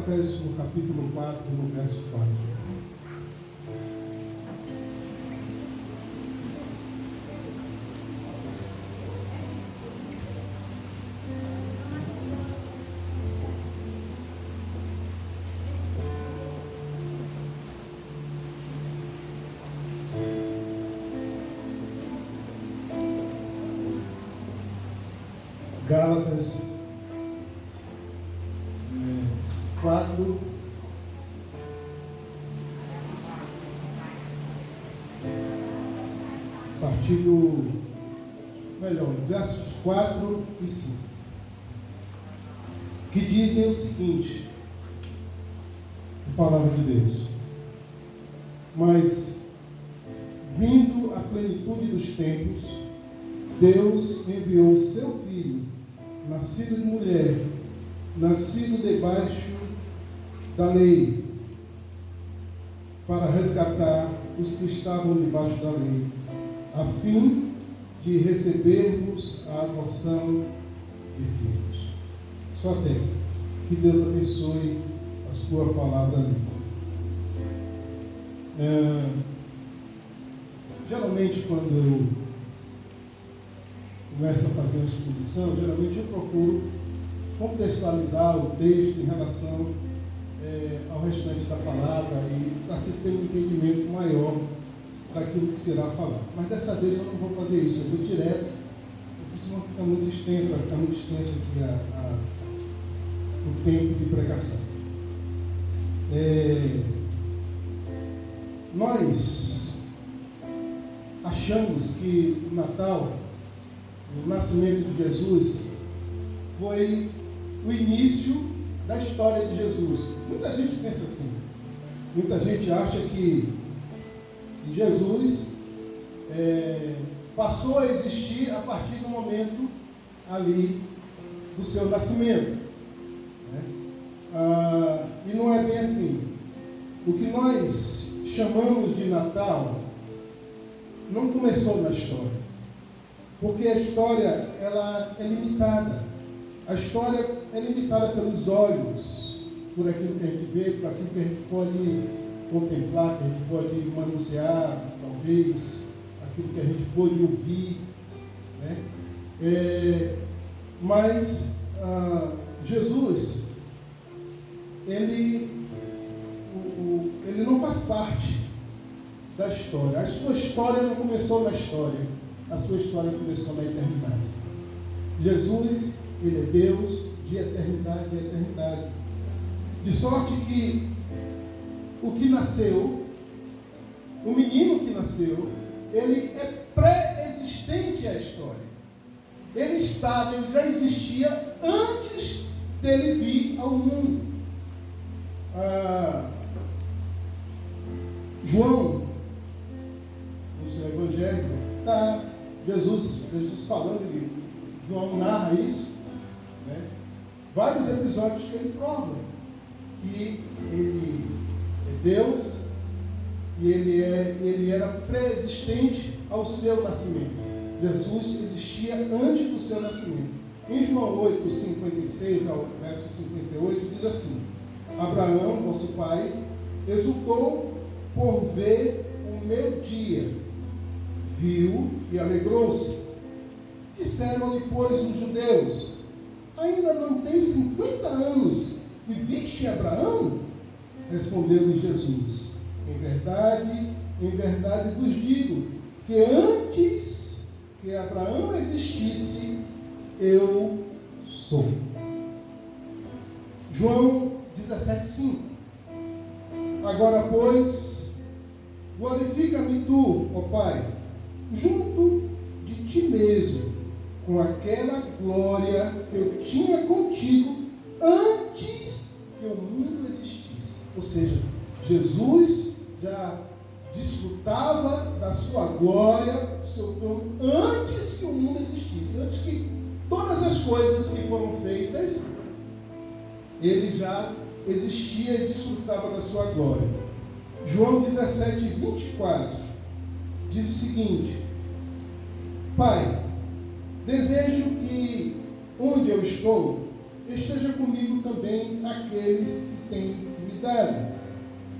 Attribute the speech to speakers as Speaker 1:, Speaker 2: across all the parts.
Speaker 1: Gálatas, no capítulo 4, no verso 4. Gálatas 4, a partir versos 4 e 5, que dizem o seguinte, a palavra de Deus: mas, vindo a plenitude dos tempos, Deus enviou o seu Filho, nascido de mulher, nascido debaixo da lei, para resgatar os que estavam debaixo da lei, a fim de recebermos a adoção de filhos. Só até que Deus abençoe a sua palavra ali. Geralmente, quando eu começo a fazer uma exposição, geralmente eu procuro contextualizar o texto em relação ao restante da palavra e para se ter um entendimento maior daquilo que será falado. Mas dessa vez eu não vou fazer isso, eu vou direto, porque senão fica muito extenso, vai ficar muito extenso aqui o tempo de pregação. Nós achamos que o Natal, o nascimento de Jesus, foi o início da história de Jesus. Muita gente pensa assim. Muita gente acha que Jesus passou a existir a partir do momento ali do seu nascimento. E não é bem assim. O que nós chamamos de Natal não começou na história. Porque a história, ela é limitada. A história é limitada pelos olhos, por aquilo que a gente vê, por aquilo que a gente pode contemplar, que a gente pode manusear, talvez, aquilo que a gente pode ouvir, né? Mas Jesus, ele não faz parte da história. A sua história não começou na história. A sua história começou na eternidade. Jesus, ele é Deus de eternidade em eternidade. De sorte que o que nasceu, o menino que nasceu, ele é pré-existente à história. Ele já existia antes dele vir ao mundo. João, no seu evangelho, está Jesus falando, João narra isso, né? Vários episódios que ele prova que ele é Deus e ele era pré-existente ao seu nascimento. Jesus existia antes do seu nascimento. Em João 8, 56 ao verso 58, diz assim: Abraão, vosso pai, exultou por ver o meu dia, viu e alegrou-se. Disseram-lhe, pois, os judeus: ainda não tem 50 anos e viste Abraão? Respondeu-lhe Jesus: em verdade vos digo, que antes que Abraão existisse, eu sou. João 17:5. Agora, pois, glorifica-me tu, ó Pai, junto de ti mesmo, com aquela glória que eu tinha contigo antes que o mundo existisse. Ou seja, Jesus já desfrutava da sua glória, do seu trono, antes que o mundo existisse, antes que todas as coisas que foram feitas, ele já existia e desfrutava da sua glória. João 17:24 diz o seguinte: Pai, desejo que onde eu estou, esteja comigo também aqueles que tens me dado,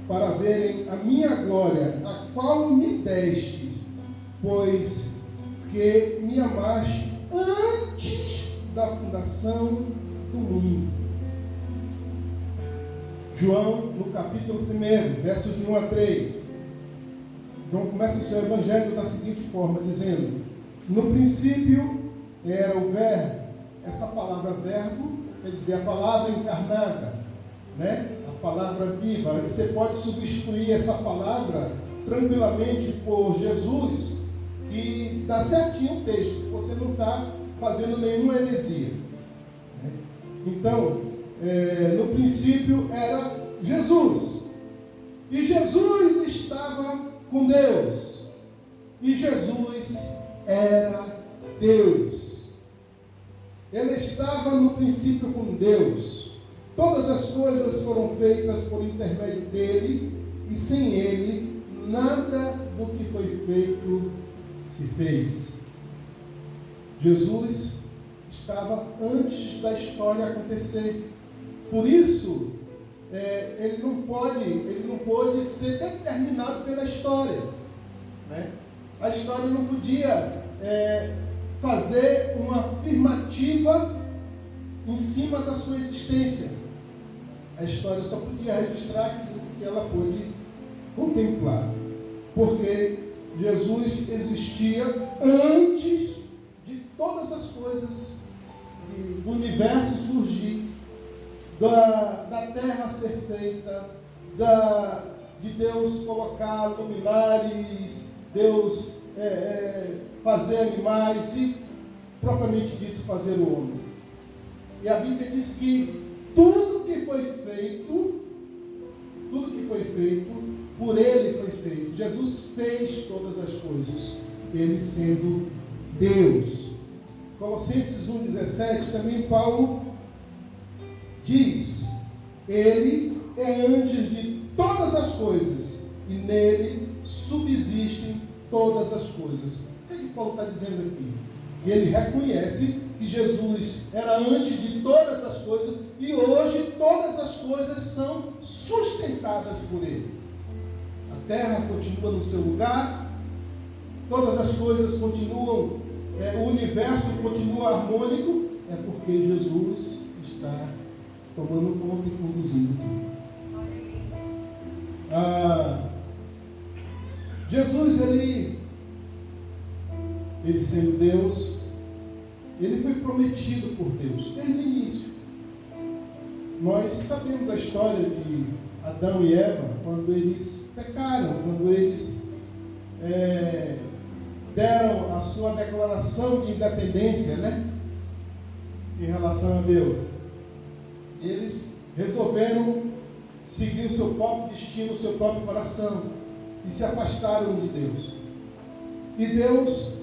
Speaker 1: para verem a minha glória, a qual me deste, pois que me amaste antes da fundação do mundo. João, no capítulo 1, versos de 1 a 3. João começa o seu evangelho da seguinte forma, dizendo: no princípio era o verbo. Essa palavra verbo quer dizer a palavra encarnada, né? A palavra viva. Você pode substituir essa palavra tranquilamente por Jesus, que dá certinho o texto, você não está fazendo nenhuma heresia, né? Então, no princípio era Jesus, e Jesus estava com Deus, e Jesus era Deus. Ele estava no princípio com Deus. Todas as coisas foram feitas por intermédio dele, e sem ele nada do que foi feito se fez. Jesus estava antes da história acontecer. Por isso, ele não pôde ser determinado pela história, né? A história não podia fazer uma afirmativa em cima da sua existência. A história só podia registrar aquilo que ela pôde contemplar, porque Jesus existia antes de todas as coisas, do universo surgir, da terra ser feita, de Deus colocar luminares, Deus fazer animais e, propriamente dito, fazer o homem. E a Bíblia diz que tudo que foi feito, por Ele foi feito. Jesus fez todas as coisas, Ele sendo Deus. Colossenses 1,17, também Paulo diz: Ele é antes de todas as coisas, e nele subsistem todas as coisas. O que Paulo está dizendo aqui? Ele reconhece que Jesus era antes de todas as coisas, e hoje todas as coisas são sustentadas por Ele. A terra continua no seu lugar, todas as coisas continuam, o universo continua harmônico, é porque Jesus está tomando conta e conduzindo tudo. Jesus, ele sendo Deus, ele foi prometido por Deus desde o início. Nós sabemos da história de Adão e Eva, quando eles pecaram, quando eles deram a sua declaração de independência, né, em relação a Deus. Eles resolveram seguir o seu próprio destino, o seu próprio coração, e se afastaram de Deus. E Deus,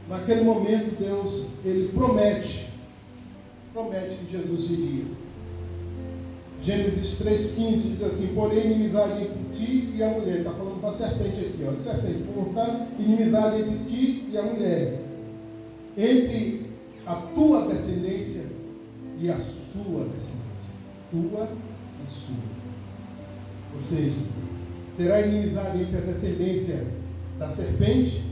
Speaker 1: naquele momento, Deus, ele promete que Jesus viria. Gênesis 3,15 diz assim: porém, inimizade entre ti e a mulher. Está falando para a serpente aqui, ó. Serpente, portanto, inimizade entre ti e a mulher, entre a tua descendência e a sua descendência. Tua e sua. Ou seja, terá inimizade entre a descendência da serpente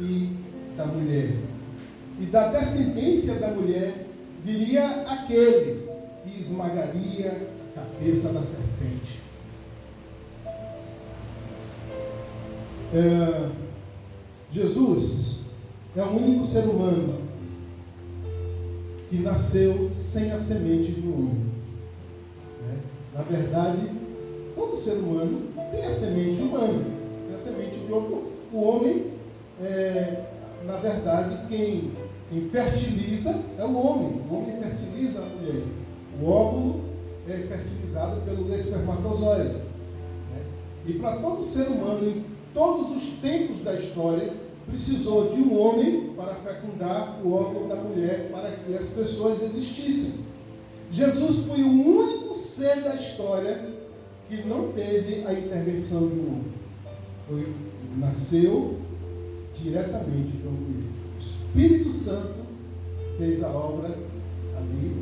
Speaker 1: e da mulher. E da descendência da mulher viria aquele que esmagaria a cabeça da serpente. Jesus é o único ser humano que nasceu sem a semente de um homem. Na verdade, todo ser humano tem a semente humana, tem a semente de outro. O homem, na verdade, quem fertiliza é o homem. O homem fertiliza a mulher. O óvulo é fertilizado pelo espermatozoide. E para todo ser humano, em todos os tempos da história, precisou de um homem para fecundar o óvulo da mulher, para que as pessoas existissem. Jesus foi o único ser da história que não teve a intervenção de um homem. Nasceu diretamente de uma mulher. O Espírito Santo fez a obra ali,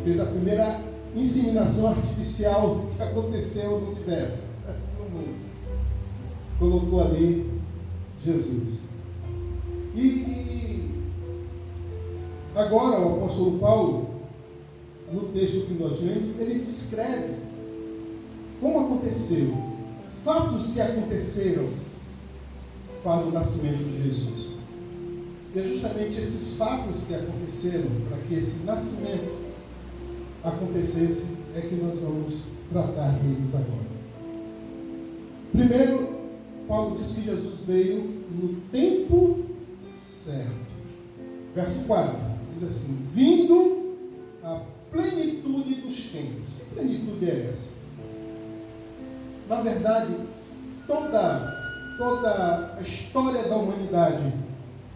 Speaker 1: fez a primeira inseminação artificial que aconteceu no universo, no mundo. Colocou ali Jesus. E agora o apóstolo Paulo, no texto que nós lemos, ele descreve como aconteceu, fatos que aconteceram para o nascimento de Jesus. E é justamente esses fatos que aconteceram para que esse nascimento acontecesse é que nós vamos tratar deles agora. Primeiro, Paulo diz que Jesus veio no tempo certo. Verso 4 diz assim: vindo a plenitude dos tempos. Que plenitude é essa? Na verdade, toda a história da humanidade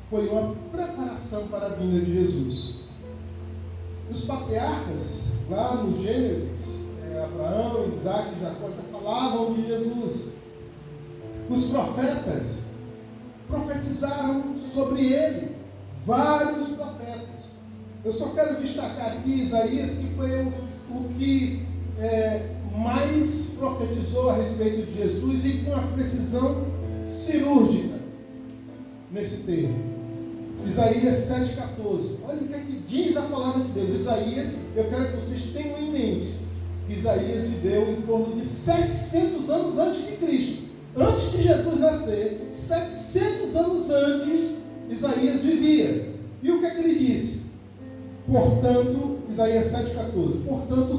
Speaker 1: foi uma preparação para a vinda de Jesus. Os patriarcas, lá no Gênesis, Abraão, Isaac e Jacó já falavam de Jesus. Os profetas profetizaram sobre ele, vários profetas. Eu só quero destacar aqui Isaías, que foi o que mais profetizou a respeito de Jesus e com a precisão cirúrgica nesse termo. Isaías 7,14. Olha o que é que diz a palavra de Deus. Isaías, eu quero que vocês tenham em mente que Isaías viveu em torno de 700 anos antes de Cristo. Antes de Jesus nascer, 700 anos antes, Isaías vivia. E o que é que ele disse? Portanto, Isaías 7,14. Portanto, o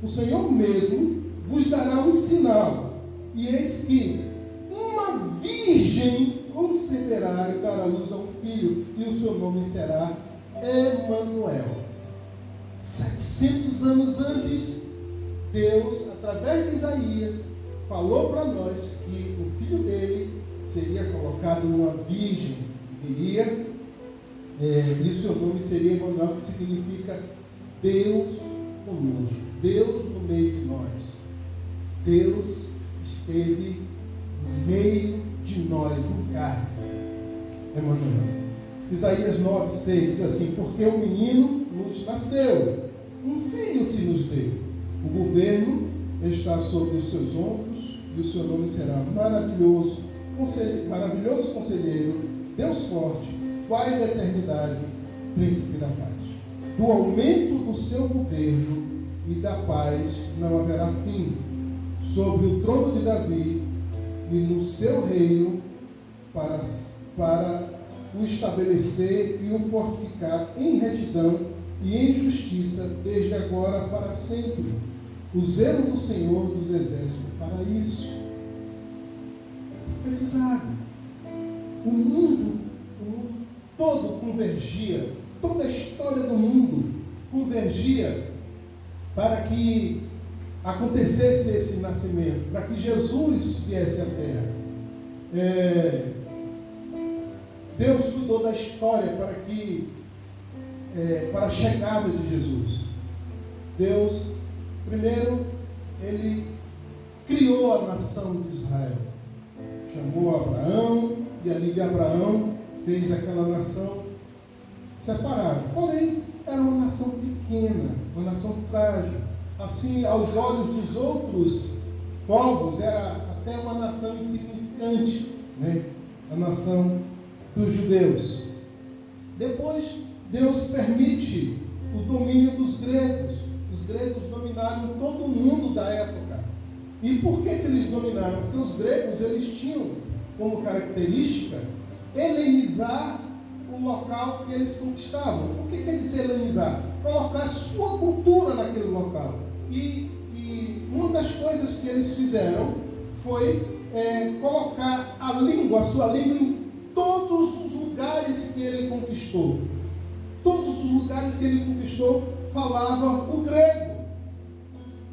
Speaker 1: Senhor mesmo vos dará um sinal. E eis que uma virgem conceberá e dará luz a um filho, e o seu nome será Emanuel. 700 anos antes, Deus, através de Isaías, falou para nós que o filho dele seria colocado numa virgem, viria, e o seu nome seria Emanuel, que significa Deus conosco, Deus no meio de nós. Deus esteve no meio de nós em carne. Emanuel. Isaías 9,6 diz assim: porque o menino nos nasceu, um filho se nos deu, o governo está sobre os seus ombros, e o seu nome será maravilhoso conselheiro, Deus forte, Pai da eternidade, príncipe da paz. Do aumento do seu governo e da paz não haverá fim, sobre o trono de Davi e no seu reino, para o estabelecer e o fortificar em retidão e em justiça, desde agora para sempre. O zelo do Senhor dos exércitos para isso. Profetizado. O mundo todo convergia, toda a história do mundo convergia para que acontecesse esse nascimento, para que Jesus viesse à terra. Deus cuidou da história para a chegada de Jesus. Deus, primeiro, Ele criou a nação de Israel. Chamou Abraão, e ali de Abraão fez aquela nação separada. Porém, era uma nação pequena, uma nação frágil. Assim, aos olhos dos outros povos, era até uma nação insignificante, né? A nação dos judeus. Depois, Deus permite o domínio dos gregos. Os gregos dominaram todo o mundo da época. E por que eles dominaram? Porque os gregos, eles tinham como característica helenizar o local que eles conquistavam. O que quer dizer helenizar? Colocar a sua cultura naquele local. E uma das coisas que eles fizeram foi colocar a sua língua em todos os lugares que ele conquistou. Todos os lugares que ele conquistou falavam o grego.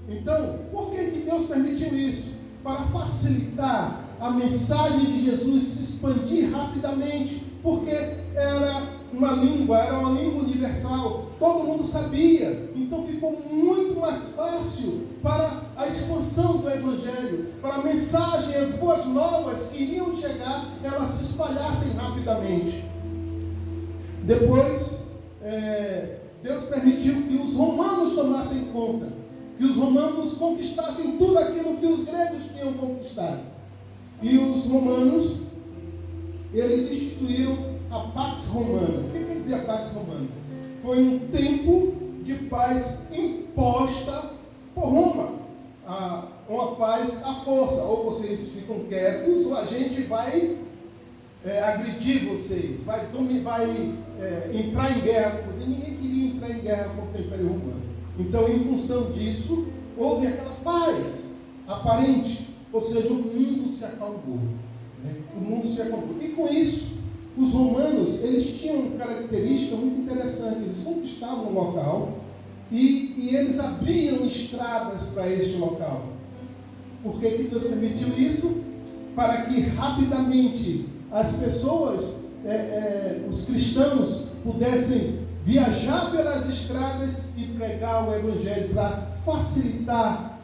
Speaker 1: Então, por que Deus permitiu isso? Para facilitar a mensagem de Jesus se expandir rapidamente, porque era uma língua universal, todo mundo sabia, então ficou muito mais fácil para a expansão do Evangelho, para a mensagem, as boas novas que iriam chegar, elas se espalhassem rapidamente. Depois, Deus permitiu que os romanos tomassem conta, que os romanos conquistassem tudo aquilo que os gregos tinham conquistado. E os romanos, eles instituíram a Pax Romana. O que quer dizer a Pax Romana? Foi um tempo de paz imposta por Roma. Uma paz à força. Ou vocês ficam quietos, ou a gente vai agredir vocês, vai entrar em guerra com vocês. Ninguém queria entrar em guerra contra o Império Romano. Então, em função disso, houve aquela paz aparente. Ou seja, o mundo se acalmou. O mundo se acalmou. E com isso, os romanos, eles tinham uma característica muito interessante. Eles conquistavam um local e eles abriam estradas para este local. Por que Deus permitiu isso? Para que rapidamente as pessoas, os cristãos, pudessem viajar pelas estradas e pregar o Evangelho para facilitar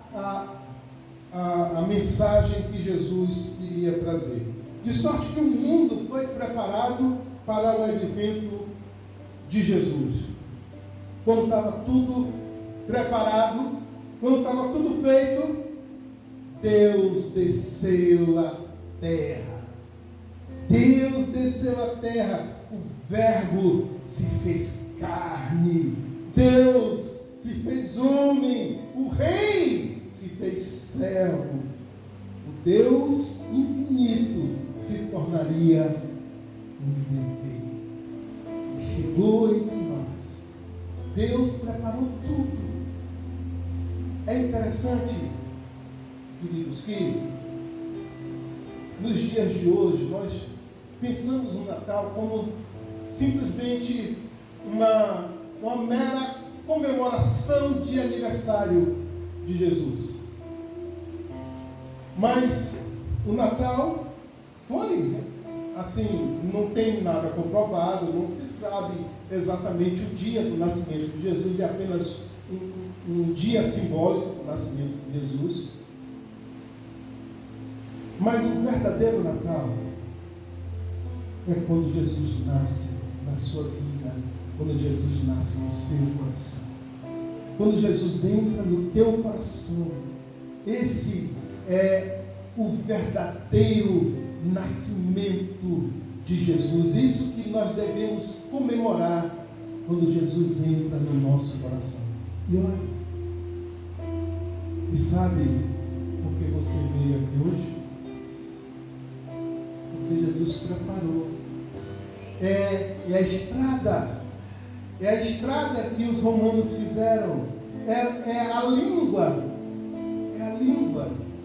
Speaker 1: a mensagem que Jesus iria trazer. De sorte que o mundo foi preparado para o advento de Jesus. Quando estava tudo preparado, quando estava tudo feito, Deus desceu à terra. Deus desceu à terra. O Verbo se fez carne. Deus se fez homem. O Rei se fez servo. O Deus infinito se tornaria um bebê. E chegou entre nós. Deus preparou tudo. É interessante, queridos, que nos dias de hoje nós pensamos no Natal como simplesmente uma mera comemoração de aniversário de Jesus. Mas o Natal foi assim, não tem nada comprovado, não se sabe exatamente o dia do nascimento de Jesus, é apenas um dia simbólico do nascimento de Jesus. Mas o verdadeiro Natal é quando Jesus nasce na sua vida, quando Jesus nasce no seu coração, quando Jesus entra no teu coração. Esse é o verdadeiro nascimento de Jesus. Isso que nós devemos comemorar quando Jesus entra no nosso coração. E olha, e sabe por que você veio aqui hoje? Porque Jesus preparou. É a estrada que os romanos fizeram. É a língua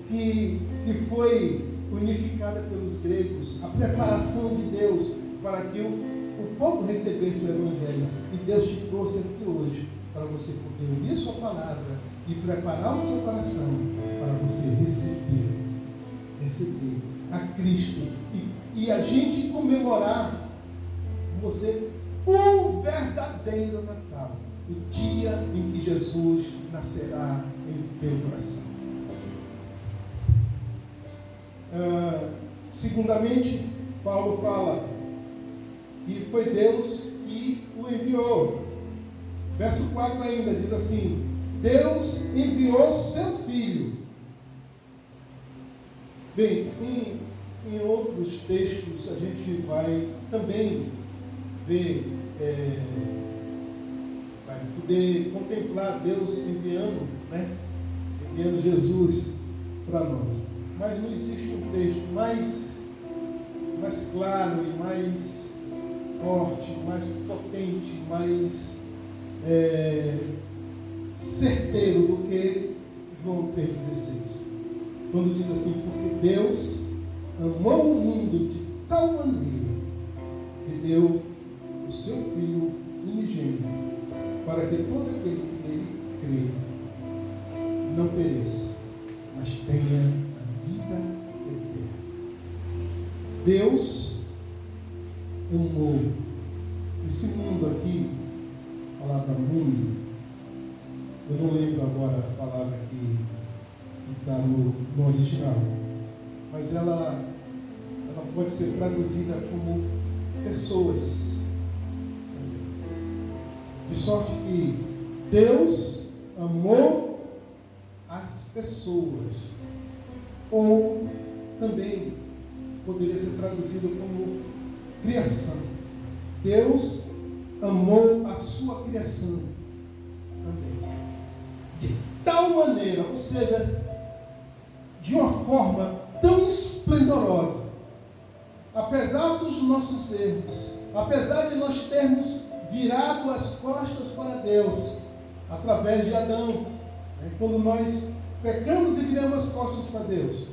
Speaker 1: que foi unificada pelos gregos, a preparação de Deus para que o povo recebesse o Evangelho. E Deus te trouxe aqui hoje para você poder ouvir a sua palavra e preparar o seu coração para você receber a Cristo e a gente comemorar com você o verdadeiro Natal, o dia em que Jesus nascerá em teu coração. Segundamente, Paulo fala que foi Deus que o enviou. Verso 4 ainda diz assim: Deus enviou seu Filho. Bem, em outros textos a gente vai também ver, vai poder contemplar Deus enviando Jesus para nós. Mas não existe um texto mais claro e mais forte, mais potente, mais certeiro do que João 3,16. Quando diz assim: porque Deus amou o mundo de tal maneira que deu o seu Filho unigênito, para que todo aquele que nele crê não pereça, mas tenha vida eterna. Deus amou esse mundo aqui. A palavra mundo, eu não lembro agora a palavra que está no original, mas ela pode ser traduzida como pessoas. De sorte que Deus amou as pessoas. Ou também poderia ser traduzido como criação. Deus amou a sua criação também. De tal maneira, ou seja, de uma forma tão esplendorosa, apesar dos nossos erros, apesar de nós termos virado as costas para Deus, através de Adão, quando nós pecamos e viramos as costas para Deus,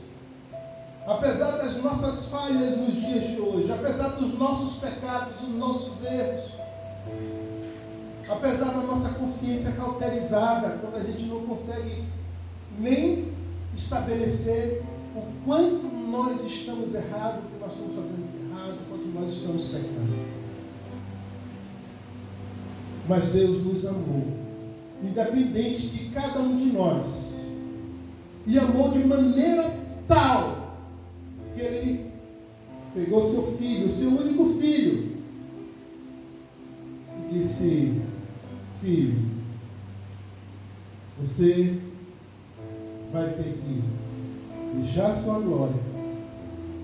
Speaker 1: apesar das nossas falhas nos dias de hoje, apesar dos nossos pecados, dos nossos erros, apesar da nossa consciência cauterizada, quando a gente não consegue nem estabelecer o quanto nós estamos errados, o que nós estamos fazendo errado, o quanto nós estamos pecando. Mas Deus nos amou, independente de cada um de nós, e amou de maneira tal que Ele pegou seu filho, seu único filho, e disse: filho, você vai ter que deixar sua glória,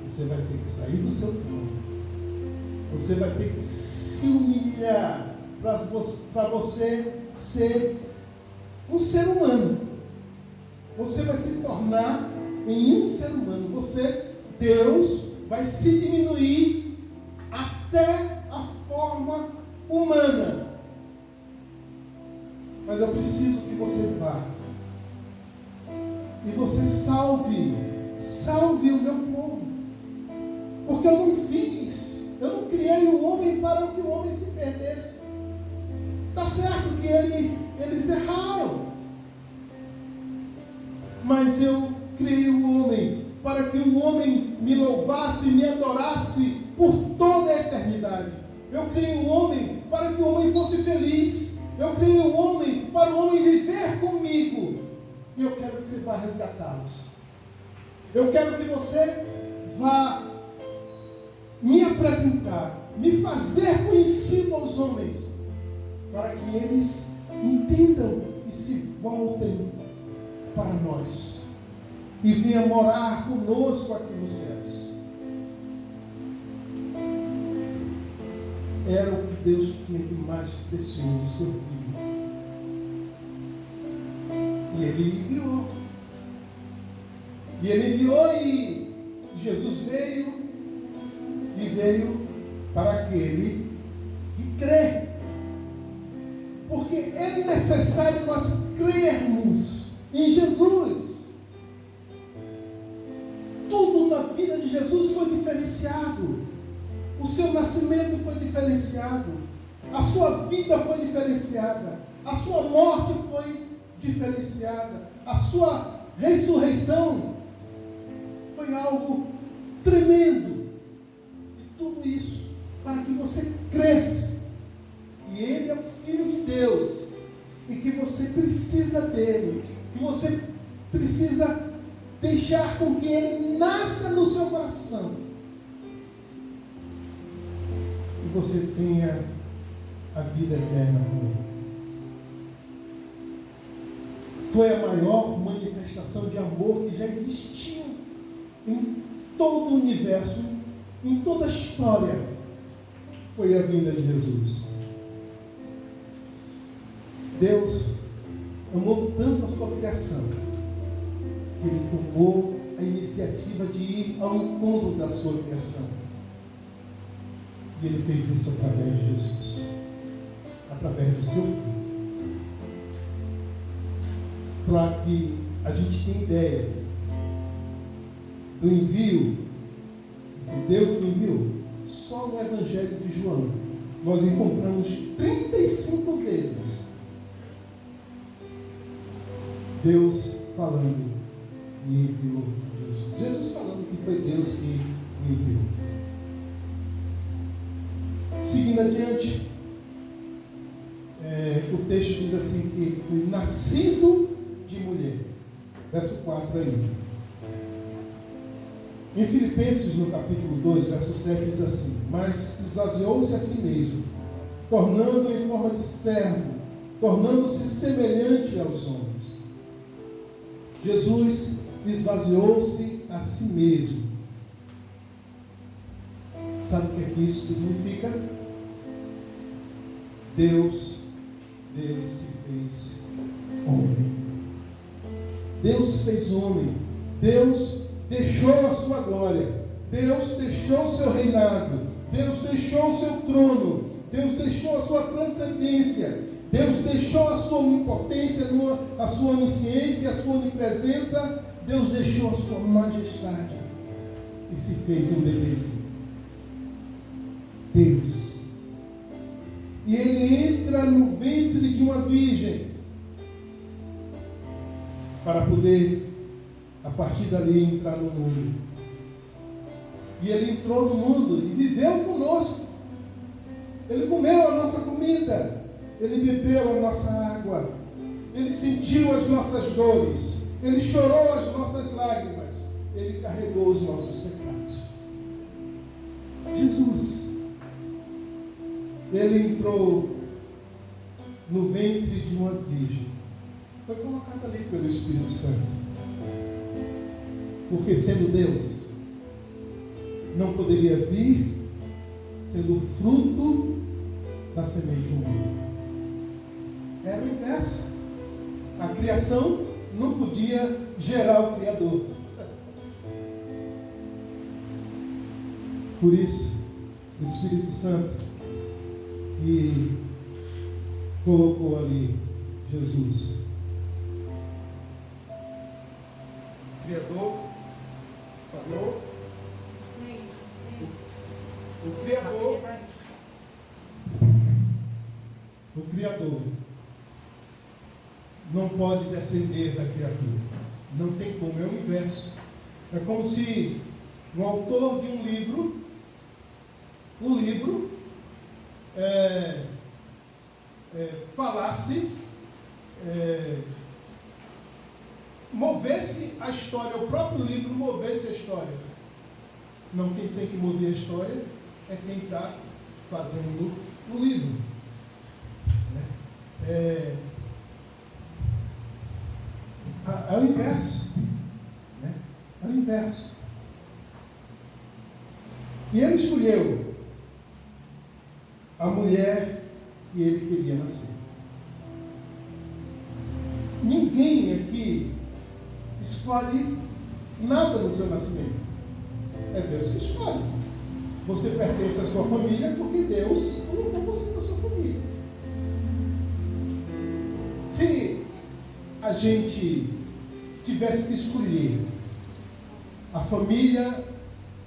Speaker 1: você vai ter que sair do seu trono, você vai ter que se humilhar para você ser um ser humano. Você vai se tornar em um ser humano. Deus, vai se diminuir até a forma humana. Mas eu preciso que você vá e você salve o meu povo, porque eu não criei o homem para que o homem se perdesse. Está certo que eles erraram, mas eu criei o homem para que o homem me louvasse, me adorasse por toda a eternidade. Eu criei o homem para que o homem fosse feliz. Eu criei o homem para o homem viver comigo. E eu quero que você vá resgatá-los. Eu quero que você vá me apresentar, me fazer conhecido aos homens, para que eles entendam e se voltem para nós e venham morar conosco aqui nos céus. Era o que Deus tinha de mais precioso, seu filho. E Ele enviou. E Jesus veio para aquele que crê. Porque é necessário nós crermos em Jesus. Tudo na vida de Jesus foi diferenciado. O seu nascimento foi diferenciado. A sua vida foi diferenciada. A sua morte foi diferenciada. A sua ressurreição foi algo tremendo. E tudo isso para que você cresça. Que Ele é o Filho de Deus e que você precisa dele, que você precisa deixar com que Ele nasça no seu coração e você tenha a vida eterna com Ele. Foi a maior manifestação de amor que já existiu em todo o universo, em toda a história. Foi a vinda de Jesus. Deus amou tanto a sua criação que Ele tomou a iniciativa de ir ao encontro da sua criação. E Ele fez isso através de Jesus, através do seu Filho. Para que a gente tenha ideia do envio que Deus enviou, só no Evangelho de João nós encontramos 35 vezes Deus falando e enviou Jesus. Jesus falando que foi Deus que o enviou. Seguindo adiante, o texto diz assim que foi nascido de mulher. Verso 4 aí. Em Filipenses, no capítulo 2, verso 7, diz assim: mas esvaziou-se a si mesmo, tornando em forma de servo, tornando-se semelhante aos homens. Jesus esvaziou-se a si mesmo. Sabe o que isso significa? Deus se fez homem. Deus se fez homem. Deus deixou a sua glória. Deus deixou o seu reinado. Deus deixou o seu trono. Deus deixou a sua transcendência. Deus deixou a sua onipotência, a sua onisciência, a sua onipresença. Deus deixou a sua majestade e se fez um bebezinho. Deus. E ele entra no ventre de uma virgem para poder, a partir dali, entrar no mundo. E ele entrou no mundo e viveu conosco. Ele comeu a nossa comida. Ele bebeu a nossa água. Ele sentiu as nossas dores. Ele chorou as nossas lágrimas. Ele carregou os nossos pecados. Jesus. Ele entrou no ventre de uma virgem. Foi colocado ali pelo Espírito Santo. Porque sendo Deus, não poderia vir sendo fruto da semente humana. Era o inverso. A criação não podia gerar o Criador. Por isso, o Espírito Santo que colocou ali Jesus. O Criador falou. O Criador não pode descender da criatura. Não tem como, é o inverso. É como se o autor de um livro, falasse, movesse a história, o próprio livro movesse a história. Não, quem tem que mover a história é quem está fazendo o livro. É o inverso. É o inverso. E ele escolheu a mulher que ele queria nascer. Ninguém aqui escolhe nada no seu nascimento. É Deus que escolhe. Você pertence à sua família porque Deus colocou você na sua família. Se a gente tivesse que escolher a família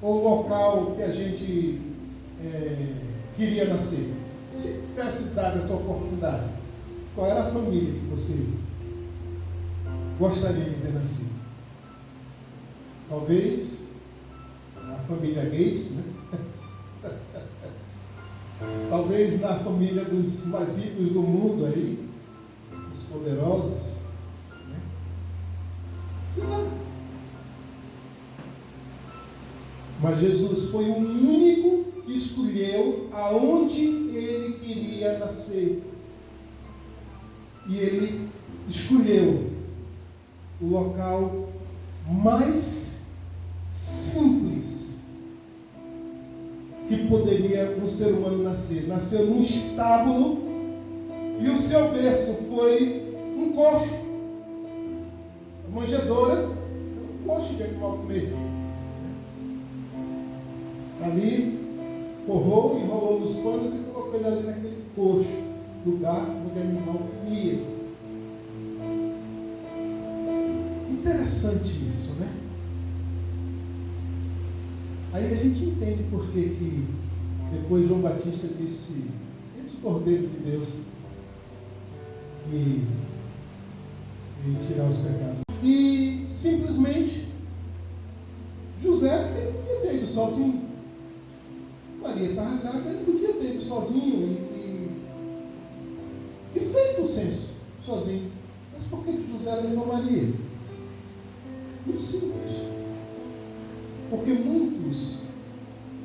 Speaker 1: ou o local que a gente queria nascer, se tivesse dado essa oportunidade, qual era a família que você gostaria de ter nascido? Talvez a família Gates, né? Talvez na família dos mais ricos do mundo aí, os poderosos, né? Sei lá. Mas Jesus foi o único que escolheu aonde ele queria nascer. E ele escolheu o local mais simples que poderia um ser humano nascer. Nasceu num estábulo e o seu berço foi um coxo. A manjedoura, um coxo de animal comer. Ali, forrou, enrolou nos panos e colocou ele ali naquele coxo, lugar onde o animal comia. Interessante isso, né? Aí a gente entende por que depois João Batista disse, esse Cordeiro de Deus que veio tirar os pecados. E simplesmente José, ele podia ter ido sozinho. Maria estava grávida, ele podia ter ido sozinho e feito o censo sozinho. Mas por que José levou Maria? Muito simples. Porque muitos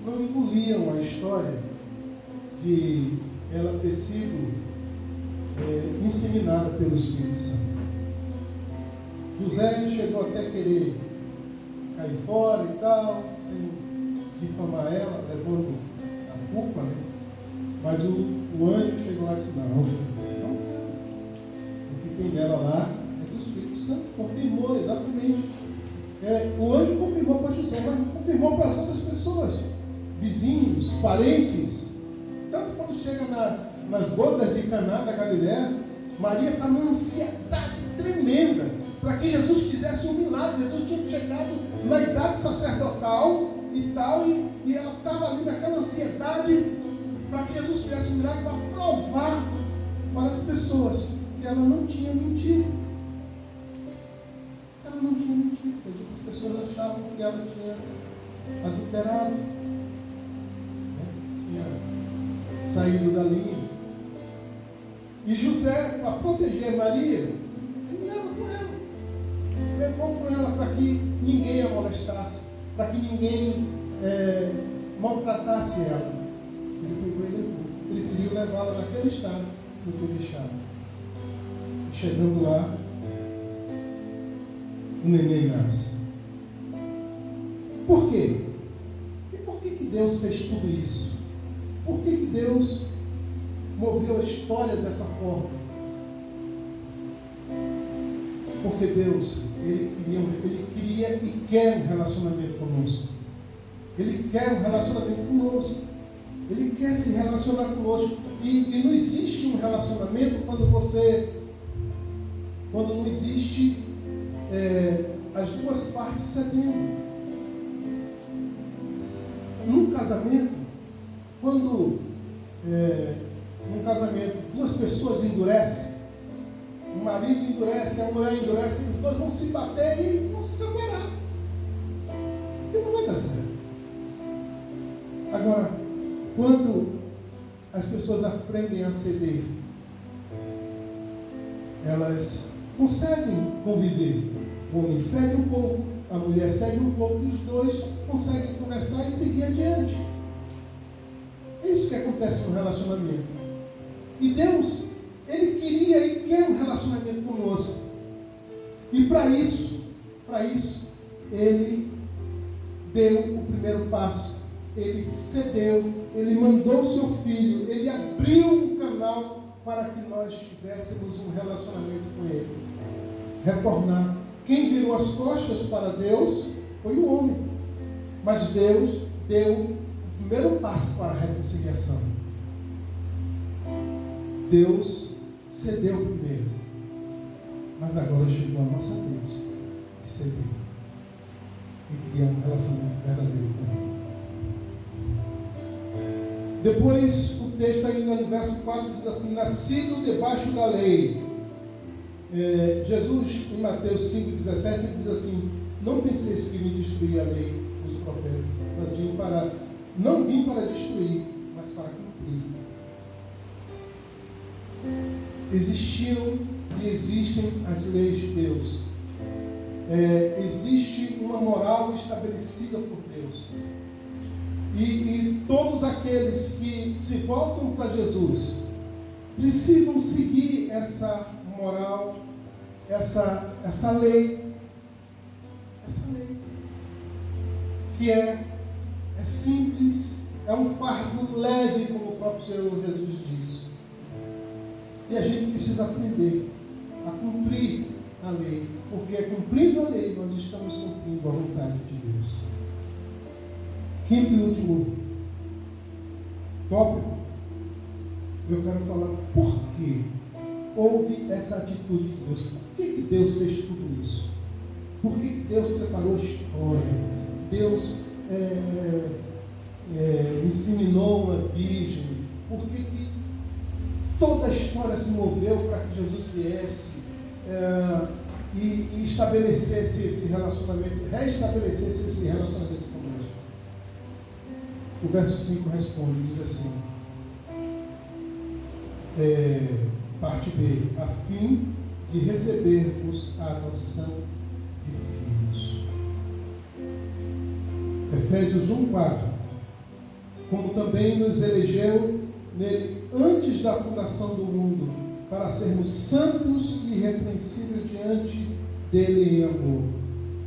Speaker 1: não engoliam a história de ela ter sido inseminada pelo Espírito Santo. José chegou até querer cair fora e tal, sem difamar ela, levando a culpa, né? Mas o anjo chegou lá e disse, não, o que tem dela lá é do Espírito Santo, confirmou exatamente. O anjo confirmou para José, mas confirmou para as outras pessoas, vizinhos, parentes. Tanto quando chega nas bodas de Caná da Galileia, Maria está numa ansiedade tremenda para que Jesus fizesse um milagre. Jesus tinha chegado na idade sacerdotal e tal, e ela estava ali naquela ansiedade para que Jesus fizesse um milagre, para provar para as pessoas que ela não tinha mentido. Ela não tinha mentido. As pessoas achavam que ela tinha adulterado, né? Tinha saído da linha. E José, para proteger Maria, ele levou com ela. Levou com ela para que ninguém a molestasse, para que ninguém maltratasse ela. Ele pegou e levou. Preferiu levá-la naquele estado do que deixá-la. Chegando lá, o neném nasce. Por quê? E por que Deus fez tudo isso? Por que Deus moveu a história dessa forma? Porque Deus, Ele queria e quer um relacionamento conosco. Ele quer um relacionamento conosco. Ele quer se relacionar conosco. E não existe um relacionamento quando não existe as duas partes cedendo. Num casamento, quando num casamento duas pessoas endurecem, o marido endurece, a mulher endurece, os dois vão se bater e vão se separar. E não vai dar certo. Agora, quando as pessoas aprendem a ceder, elas conseguem conviver. O homem cede um pouco, a mulher cede um pouco, e os dois conseguem conversar e seguir adiante. É isso que acontece no relacionamento. E Deus, Ele queria e quer um relacionamento conosco. E para isso, Ele deu o primeiro passo. Ele cedeu, Ele mandou o seu Filho, Ele abriu um canal para que nós tivéssemos um relacionamento com Ele. Retornar. Quem virou as costas para Deus foi o homem. Mas Deus deu o primeiro passo para a reconciliação. Deus cedeu primeiro. Mas agora chegou a nossa vez de ceder. E criar um relacionamento verdadeiro com Ele. Depois, o texto ainda no verso 4 diz assim: nascido debaixo da lei. Jesus, em Mateus 5,17, ele diz assim: não penseis que me destruir a lei dos profetas, mas não vim para destruir, mas para cumprir. Existiam e existem as leis de Deus. Existe uma moral estabelecida por Deus. E todos aqueles que se voltam para Jesus precisam seguir essa moral, essa lei, que é simples, é um fardo leve, como o próprio Senhor Jesus disse. E a gente precisa aprender a cumprir a lei, porque cumprindo a lei nós estamos cumprindo a vontade de Deus. Quinto e último tópico, eu quero falar por que houve essa atitude de Deus. Por que Deus fez tudo isso? Por que Deus preparou a história? Deus inseminou uma virgem? Por que toda a história se moveu para que Jesus viesse e estabelecesse esse relacionamento, restabelecesse esse relacionamento conosco? O verso 5 responde, diz assim, parte B, a fim de recebermos a adoção de filhos. Efésios 1:4, como também nos elegeu nele antes da fundação do mundo, para sermos santos e irrepreensíveis diante dele em amor.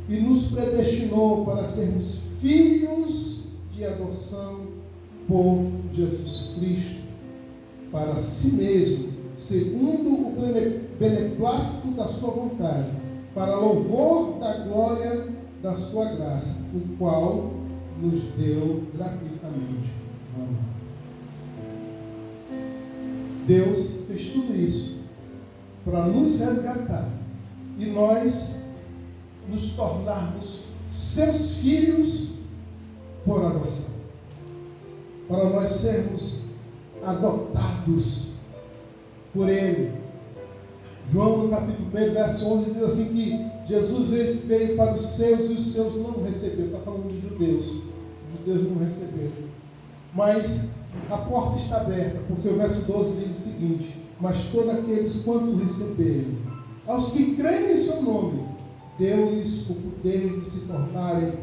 Speaker 1: E nos predestinou para sermos filhos de adoção por Jesus Cristo, para si mesmo, segundo o beneplácito da sua vontade, para louvor da glória da sua graça, o qual nos deu gratuitamente no amor. Deus fez tudo isso para nos resgatar e nós nos tornarmos seus filhos por adoção, para nós sermos adotados por Ele. João, no capítulo 1, verso 11, diz assim que Jesus veio para os seus e os seus não receberam. Está falando de judeus. Os judeus não receberam. Mas a porta está aberta, porque o verso 12 diz o seguinte: mas todos aqueles quanto receberam, aos que creem em seu nome, deu-lhes o poder de se tornarem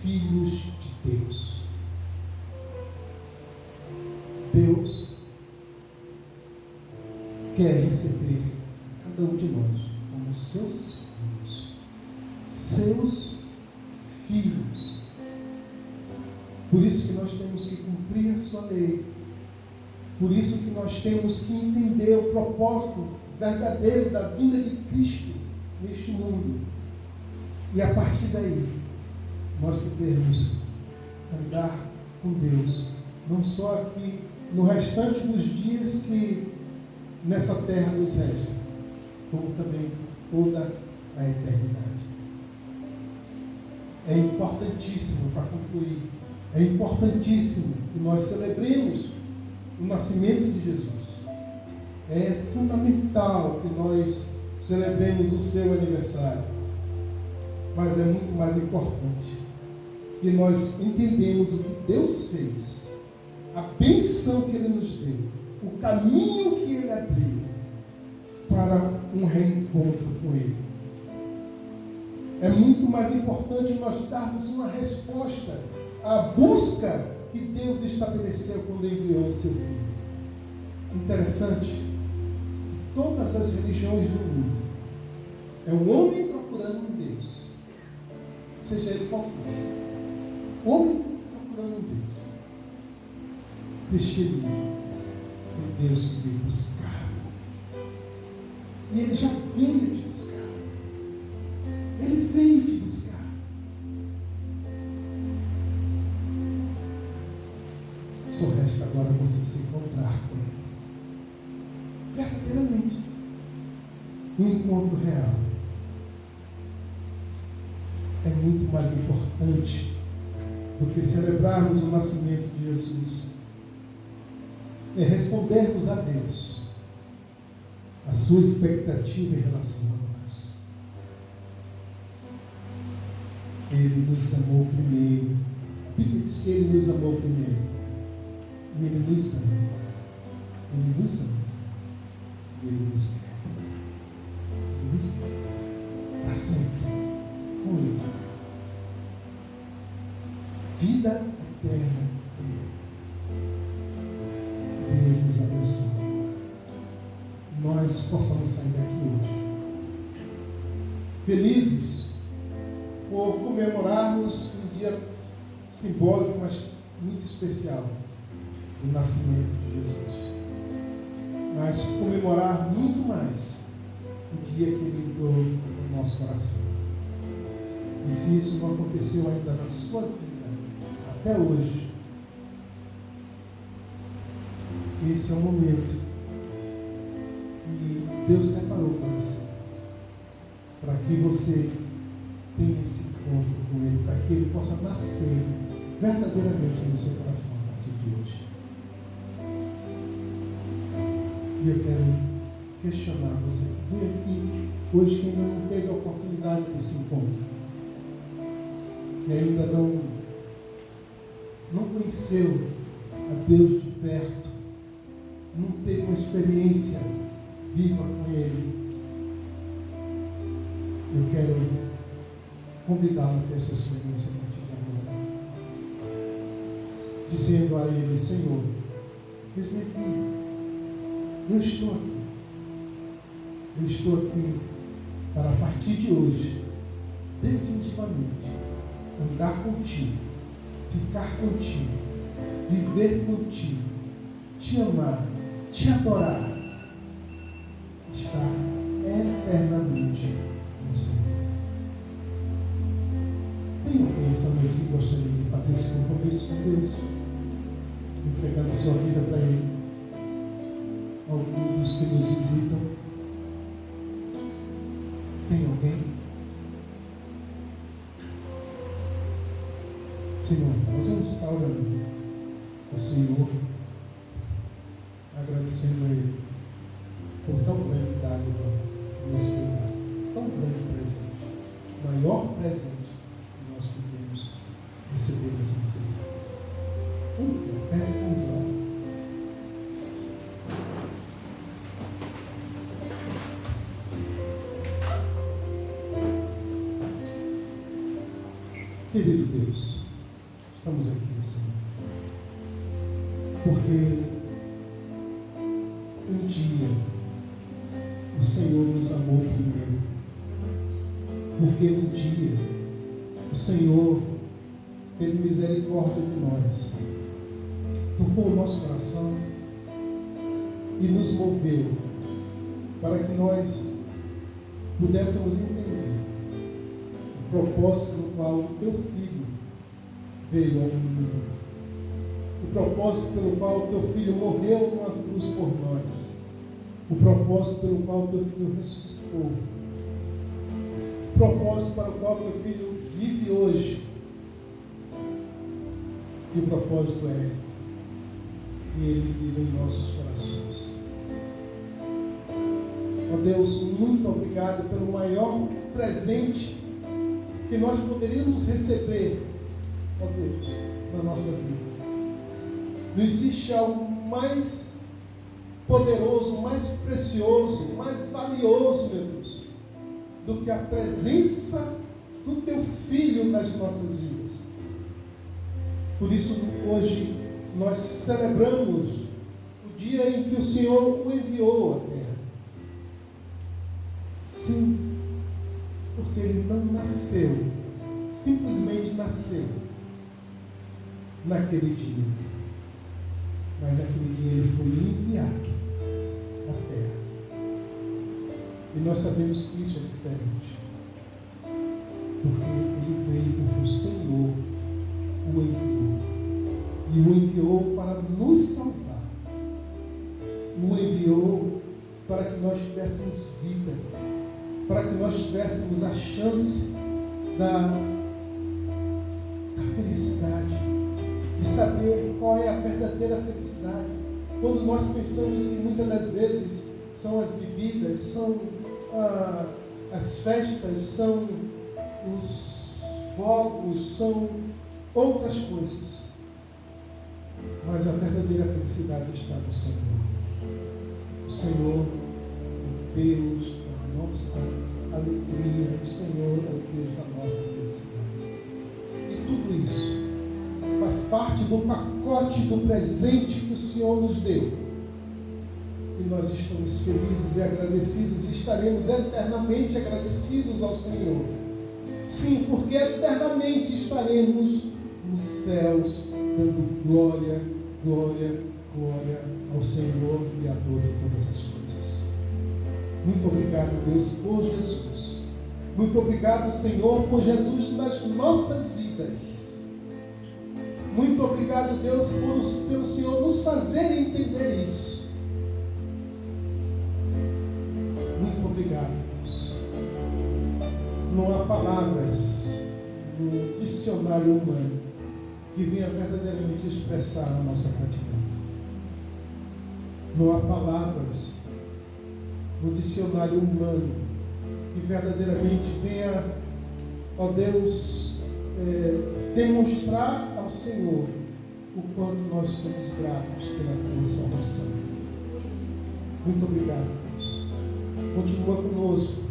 Speaker 1: filhos de Deus. Deus quer receber cada um de nós como seus filhos. Seus filhos. Por isso que nós temos que cumprir a sua lei. Por isso que nós temos que entender o propósito verdadeiro da vinda de Cristo neste mundo. E a partir daí, nós podemos andar com Deus, não só aqui no restante dos dias que nessa terra nos resta, como também toda a eternidade. É importantíssimo, para concluir, é importantíssimo que nós celebremos o nascimento de Jesus. É fundamental que nós celebremos o seu aniversário. Mas é muito mais importante que nós entendemos o que Deus fez, a bênção que Ele nos deu, o caminho que Ele abriu para um reencontro com Ele. É muito mais importante nós darmos uma resposta à busca que Deus estabeleceu quando enviou o seu Filho. Interessante que todas as religiões do mundo é um homem procurando um Deus, seja ele qual for. Homem procurando um Deus. Cristianismo foi Deus que veio buscar. E Ele já veio te buscar. Ele veio te buscar. Só resta agora você se encontrar com Ele. Verdadeiramente. Um encontro real. É muito mais importante do que celebrarmos o nascimento de Jesus. É respondermos a Deus a sua expectativa em relação a nós. Ele nos amou primeiro. A Bíblia diz que Ele nos amou primeiro. E Ele nos ama. Ele nos ama. E Ele nos quer. Ele nos quer. Para sempre. Com Ele. Vida eterna com Ele. Deus nos abençoe. Nós possamos sair daqui hoje felizes por comemorarmos um dia simbólico, mas muito especial, do nascimento de Jesus. Mas comemorar muito mais o dia que Ele entrou no nosso coração. E se isso não aconteceu ainda na sua vida, até hoje, esse é o momento que Deus separou para você, para que você tenha esse encontro com Ele, para que Ele possa nascer verdadeiramente no seu coração a partir de hoje. E eu quero questionar você que veio aqui hoje, que ainda não teve a oportunidade desse encontro, que ainda não conheceu a Deus de perto, não teve uma experiência viva com Ele. Eu quero convidá-lo a ter essa experiência a partir de agora, dizendo a Ele: Senhor, Eis-me aqui. Eu estou aqui. Eu estou aqui para, a partir de hoje, definitivamente, andar contigo, ficar contigo, viver contigo, te amar, te adorar, estar eternamente no Senhor. Tem alguém essa noite que gostaria de fazer esse compromisso com Deus, entregando a sua vida para Ele? Alguns dos que nos visitam. Tem alguém? Senhor, nós vamos estar orando ao Senhor, agradecendo a Ele por tão grande dádiva que nos foi dado, tão grande presente, o maior presente que nós podemos receber das nossas vidas. Vamos ficar perto com os olhos. Querido Deus, estamos aqui, Senhor, porque um dia o Senhor nos amou primeiro, porque um dia o Senhor teve misericórdia de nós, tocou o nosso coração e nos moveu para que nós pudéssemos entender o propósito no qual o teu filho veio ao mundo, o propósito pelo qual o teu filho morreu numa cruz por nós, o propósito pelo qual o teu filho ressuscitou, o propósito para o qual o teu filho vive hoje. E o propósito é que ele viva em nossos corações. Ó Deus, muito obrigado pelo maior presente que nós poderíamos receber, ó Deus, na nossa vida. Não existe algo mais poderoso, mais precioso, mais valioso, meu Deus, do que a presença do teu Filho nas nossas vidas. Por isso, hoje, nós celebramos o dia em que o Senhor o enviou à terra. Sim, porque ele não nasceu, simplesmente nasceu naquele dia, mas naquele dia ele foi enviado à terra. E nós sabemos que isso é diferente, porque ele veio porque o Senhor o enviou, e o enviou para nos salvar, o enviou para que nós tivéssemos vida, para que nós tivéssemos a chance da felicidade, de saber qual é a verdadeira felicidade. Quando nós pensamos que muitas das vezes são as bebidas, são as festas, são os fogos, são outras coisas, mas a verdadeira felicidade está no Senhor. O Senhor é Deus da nossa alegria, o Senhor é o Deus da nossa felicidade. E tudo isso faz parte do pacote do presente que o Senhor nos deu. E nós estamos felizes e agradecidos e estaremos eternamente agradecidos ao Senhor. Sim, porque eternamente estaremos nos céus dando glória, glória, glória ao Senhor, Criador de todas as coisas. Muito obrigado, Deus, por Jesus. Muito obrigado, Senhor, por Jesus nas nossas vidas. Muito obrigado, Deus, pelo Senhor nos fazer entender isso. Muito obrigado, Deus. Não há palavras no dicionário humano que venha verdadeiramente expressar a nossa gratidão. Não há palavras no dicionário humano que verdadeiramente venha, ó Deus, demonstrar ao Senhor o quanto nós somos gratos pela tua salvação. Muito obrigado, Deus. Continua conosco,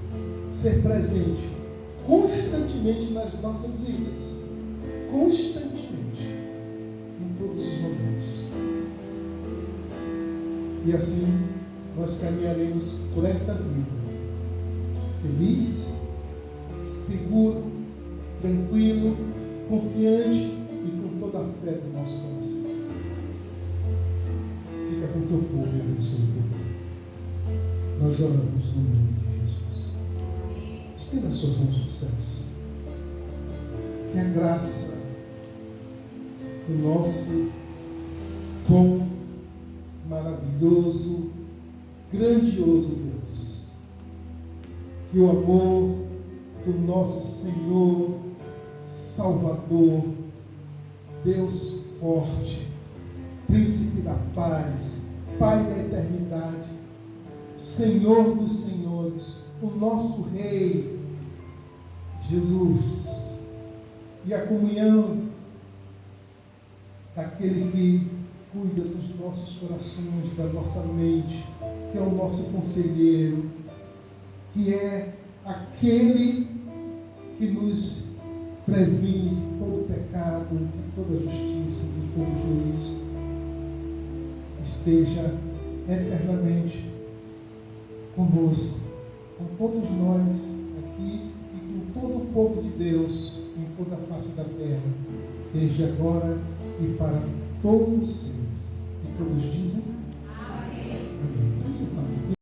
Speaker 1: ser presente constantemente nas nossas vidas, constantemente, em todos os momentos. E assim nós caminharemos por esta vida, feliz, seguro, tranquilo, confiante e com toda a fé do nosso coração. Fica com o teu povo e abençoa o teu povo. Nós oramos no nome de Jesus. Estenda as suas mãos para os céus. Que a graça do nosso bom, maravilhoso, grandioso Deus, que o amor do nosso Senhor, Salvador, Deus forte, Príncipe da paz, Pai da eternidade, Senhor dos senhores, o nosso Rei, Jesus, e a comunhão daquele que cuida dos nossos corações, da nossa mente, que é o nosso conselheiro, que é aquele que nos previne de todo pecado, de toda justiça, de todo juízo. Esteja eternamente conosco, com todos nós aqui e com todo o povo de Deus em toda a face da terra, desde agora e para todos sempre. E todos dizem? Amém. Amém.